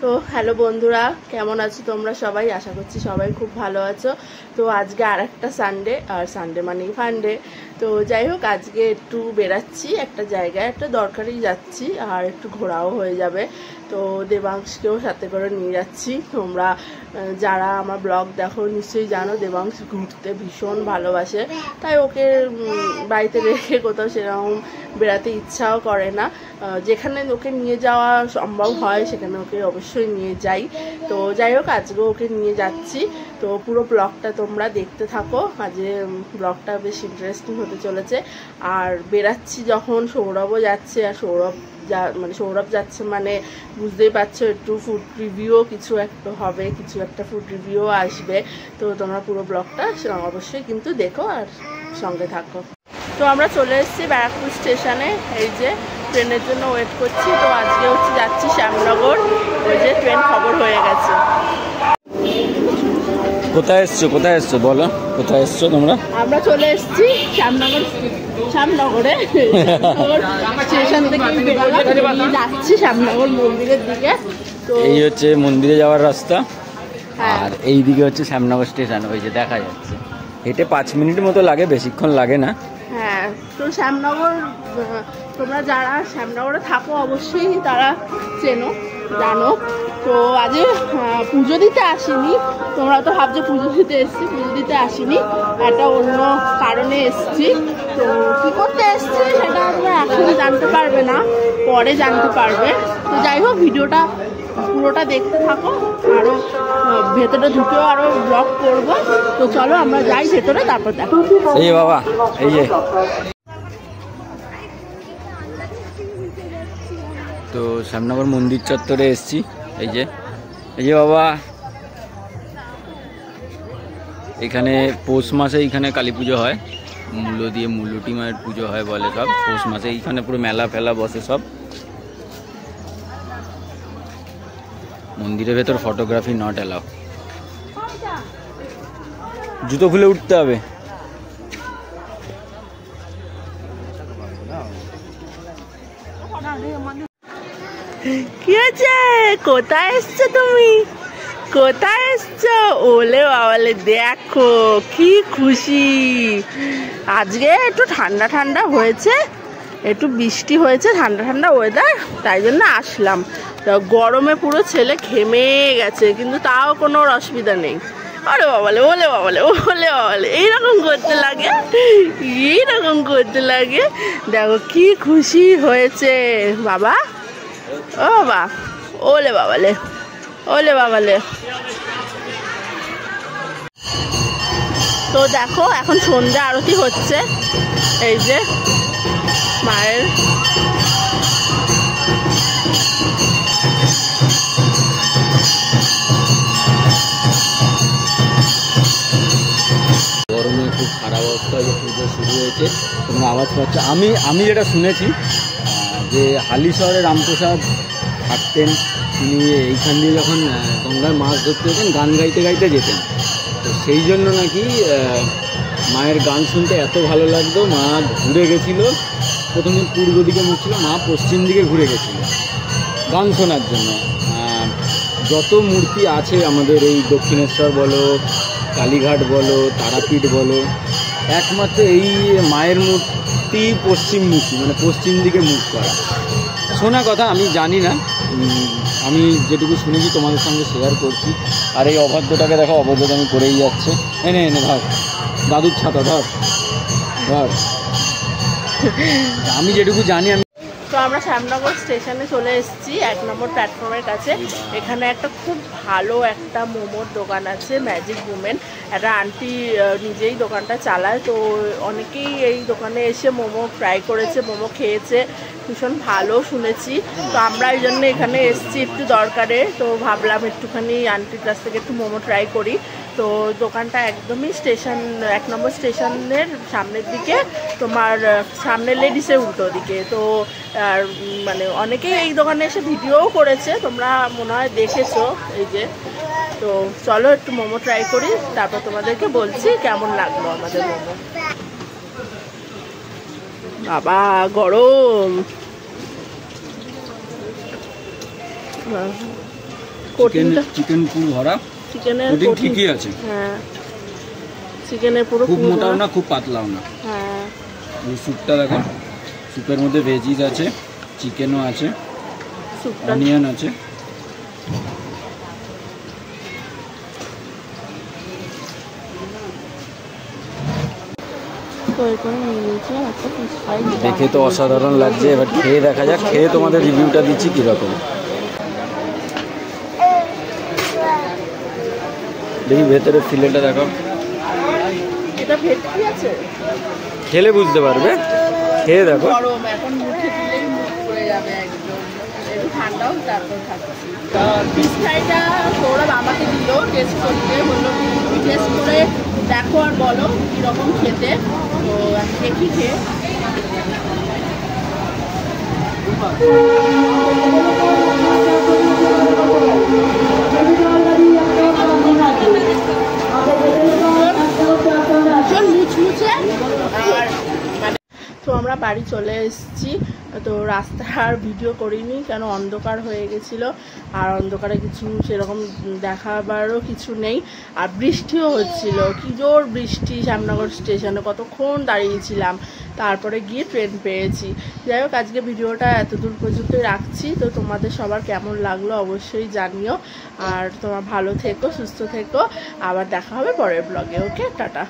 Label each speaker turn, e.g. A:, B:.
A: তো হ্যালো বন্ধুরা, কেমন আছো তোমরা সবাই? আশা করছি সবাই খুব ভালো আছো। তো আজকে আর একটা সানডে, আর সানডে মানেই ফান্ডে। তো যাই হোক, আজকে একটু বেরাচ্ছি একটা জায়গায়, একটা দরকারেই যাচ্ছি, আর একটু ঘোরাও হয়ে যাবে। তো দেবাংশকেও সাথে করে নিয়ে যাচ্ছি। তোমরা যারা আমার ব্লগ দেখো নিশ্চয়ই জানো দেবাংশ ঘুরতে ভীষণ ভালোবাসে, তাই ওকে বাড়িতে রেখে কোথাও সেরকম বেড়াতে ইচ্ছাও করে না। যেখানে ওকে নিয়ে যাওয়া সম্ভব হয় সেখানে ওকে অবশ্যই নিয়ে যাই। তো যাই হোক, আজকেও ওকে নিয়ে যাচ্ছি। তো পুরো ব্লগটা তোমরা দেখতে থাকো, আজকে ব্লগটা বেশ ইন্টারেস্টিং হতে চলেছে। আর বেরাচ্ছি যখন, সৌরভও যাচ্ছে, আর সৌরভ যাচ্ছে মানে বুঝতেই পারছো, একটু ফুড রিভিউও কিছু একটা হবে, কিছু একটা ফুড রিভিউও আসবে। তো তোমরা পুরো ব্লগটা অবশ্যই কিন্তু দেখো আর সঙ্গে থাকো। তো আমরা চলে এসেছি ব্যারাকপুর স্টেশনে, এই যে ট্রেনের জন্য ওয়েট করছি। তো আজকে যাচ্ছি শ্যামনগর, ওই যে ট্রেন খবর হয়ে গেছে।
B: কোথায় এসছো বলো, কোথায় এসছো তোমরা?
A: আমরা চলে এসেছি শ্যামনগরে স্টেশন থেকে যাচ্ছি শ্যামনগর মন্দিরের দিকে। তো
B: এই হচ্ছে মন্দিরে যাওয়ার রাস্তা, আর এই দিকে হচ্ছে শ্যামনগর স্টেশন, ওই যে দেখা যাচ্ছে। হেঁটে 5 মিনিট মতো লাগে, বেশিক্ষণ লাগে না।
A: হ্যাঁ, তো শ্যামনগর তোমরা যারা শ্যামনগরে থাকো অবশ্যই তারা জানো। তো আজকে পুজো দিতে আসিনি, তোমরা তো ভাবছো পুজো দিতে এসেছি, পুজো দিতে আসিনি, একটা অন্য কারণে এসেছি। তো কী করতে এসেছি সেটা তোমরা এখন জানতে পারবে না, পরে জানতে পারবে। তো যাই হোক, ভিডিওটা পুরোটা দেখতে থাকো, আরও ভেতরে ঢুকেও আরও ব্লগ করবো। তো চলো আমরা যাই ভেতরে, তারপর দেখো।
B: এই বাবা, এই যে তো শ্যামনগর মন্দির চত্বরে এসছি। এই যে বাবা, এখানে পৌষ মাসে এখানে কালী পুজো হয়, মূলটি মায়ের পুজো হয় বলে সব পৌষ মাসে। এইখানে পুরো মেলা ফেলা বসে সব। মন্দিরের ভেতর ফটোগ্রাফি নট অ্যালাউ, জুতো খুলে উঠতে হবে।
A: কি আছে? কোথায় এসছো তুমি? কোথায় এসছো? ওলে বাবালে, দেখো কি খুশি। আজকে একটু ঠান্ডা ঠান্ডা হয়েছে, একটু বৃষ্টি হয়েছে, ঠান্ডা ঠান্ডা ওয়েদার, তাই জন্য আসলাম। গরমে পুরো ছেলে ঘেমে গেছে, কিন্তু তাও কোনো অসুবিধা নেই। ওলে বাবালে, ওলে বাবালে, ওলে বাবালে, এইরকম করতে লাগে। দেখো কি খুশি হয়েছে বাবা। ও বাবা, ওলে বাবালে। তো দেখো, এখন সন্ধ্যা আরতি হচ্ছে, এই যে মায়ের।
B: গরমে খুব খারাপ অবস্থা, যে পুজো শুরু হয়েছে, তোমরা আওয়াজ পাচ্ছ। আমি যেটা শুনেছি যে হালিশহরে রামপ্রসাদ থাকতেন, তিনি এইখান দিয়ে যখন গঙ্গায় মাছ ধরতে যেতেন গান গাইতে গাইতে যেতেন। তো সেই জন্য নাকি মায়ের গান শুনতে এত ভালো লাগতো, মা ঘুরে গেছিল। প্রথমে পূর্ব দিকে মুখ ছিল, মা পশ্চিম দিকে ঘুরে গেছিল গান শোনার জন্য। যত মূর্তি আছে আমাদের এই দক্ষিণেশ্বর বলো, কালীঘাট বলো, তারাপীঠ বলো, একমাত্র এই মায়ের মূর্তি পশ্চিমমুখী, মানে পশ্চিম দিকে মুখ করা। শোনা কথা, আমি জানি না, আমি যেটুকু শুনেছি তোমাদের সঙ্গে শেয়ার করছি। আর এই অবাধ্যটাকে দেখো, অবাধ্যতা আমি করেই যাচ্ছে। এনে ধর দাদুর ছাতা, ধর। আমি যেটুকু জানি আমি।
A: তো আমরা শ্যামনগর স্টেশনে চলে এসেছি, 1 নম্বর প্ল্যাটফর্মের কাছে। এখানে একটা খুব ভালো একটা মোমোর দোকান আছে, ম্যাজিক উমেন। একটা আন্টি নিজেই দোকানটা চালায়। তো অনেকেই এই দোকানে এসে মোমো ট্রাই করেছে, মোমো খেয়েছে, ভীষণ ভালো শুনেছি। তো আমরা এই জন্য এখানে এসেছি একটু দরকারে। তো ভাবলাম একটুখানি আন্টির কাছ থেকে একটু মোমো ট্রাই করি। তো দোকানটা একদমই 1 নম্বর স্টেশনের সামনের দিকে, তোমার সামনে লেডিসের উল্টো দিকে। তো আর মানে অনেকেই এই দোকানে এসে ভিডিওও করেছে, তোমরা মনে হয় দেখেছো। এই যে, তো চলো একটু মোমো ট্রাই করি, তারপর তোমাদেরকে বলছি কেমন লাগলো আমাদের মোমো। বাবা গরম,
B: চিকেন পুরো ভরা,
A: চিকেনের
B: প্রোটিন ঠিকই আছে।
A: হ্যাঁ, চিকেনের পুরো
B: খুব মোটাও না খুব পাতলাও না।
A: হ্যাঁ,
B: এই স্যুপটা দেখো, স্যুপের মধ্যে ভেজিস আছে, চিকেনও আছে, অনিয়ন আছে। দেখে তো অসাধারণ লাগছে, এবার খেয়ে দেখা যাক, খেয়ে তোমাদের রিভিউটা দিচ্ছি কীরকম। দেখি ভেতরে ফিলেটা দেখো,
A: এটা ভেটকি আছে,
B: খেলে বুঝতে পারবে, খেয়ে দেখো।
A: গরম এখন মুখে দিলেই মুখ পুড়ে যাবে একদম, একটু ঠান্ডাও তারপর খাচ্ছি। ফিশ ফ্রাইটা সৌরভ আমাকে দিল টেস্ট করতে, বললো টেস্ট করে দেখো আর বলো কীরকম খেতে। তো আমি দেখি খেয়ে। মুচমুচে আর মানে। তো আমরা বাড়ি চলে এসেছি। তো রাস্তায় আর ভিডিও করিনি, কেন অন্ধকার হয়ে গেছিলো, আর অন্ধকারে কিছু সেরকম দেখাবারও কিছু নেই, আর বৃষ্টিও হচ্ছিল, কি জোর বৃষ্টি। শ্যামনগর স্টেশনে কতক্ষণ দাঁড়িয়েছিলাম, তারপরে গিয়ে ট্রেন পেয়েছি। যাই হোক, আজকে ভিডিওটা এতদূর পর্যন্তই রাখছি। তো তোমাদের সবার কেমন লাগলো অবশ্যই জানিও, আর তোমরা ভালো থেকো, সুস্থ থেকো, আবার দেখা হবে পরের ব্লগে। ওকে, টাটা।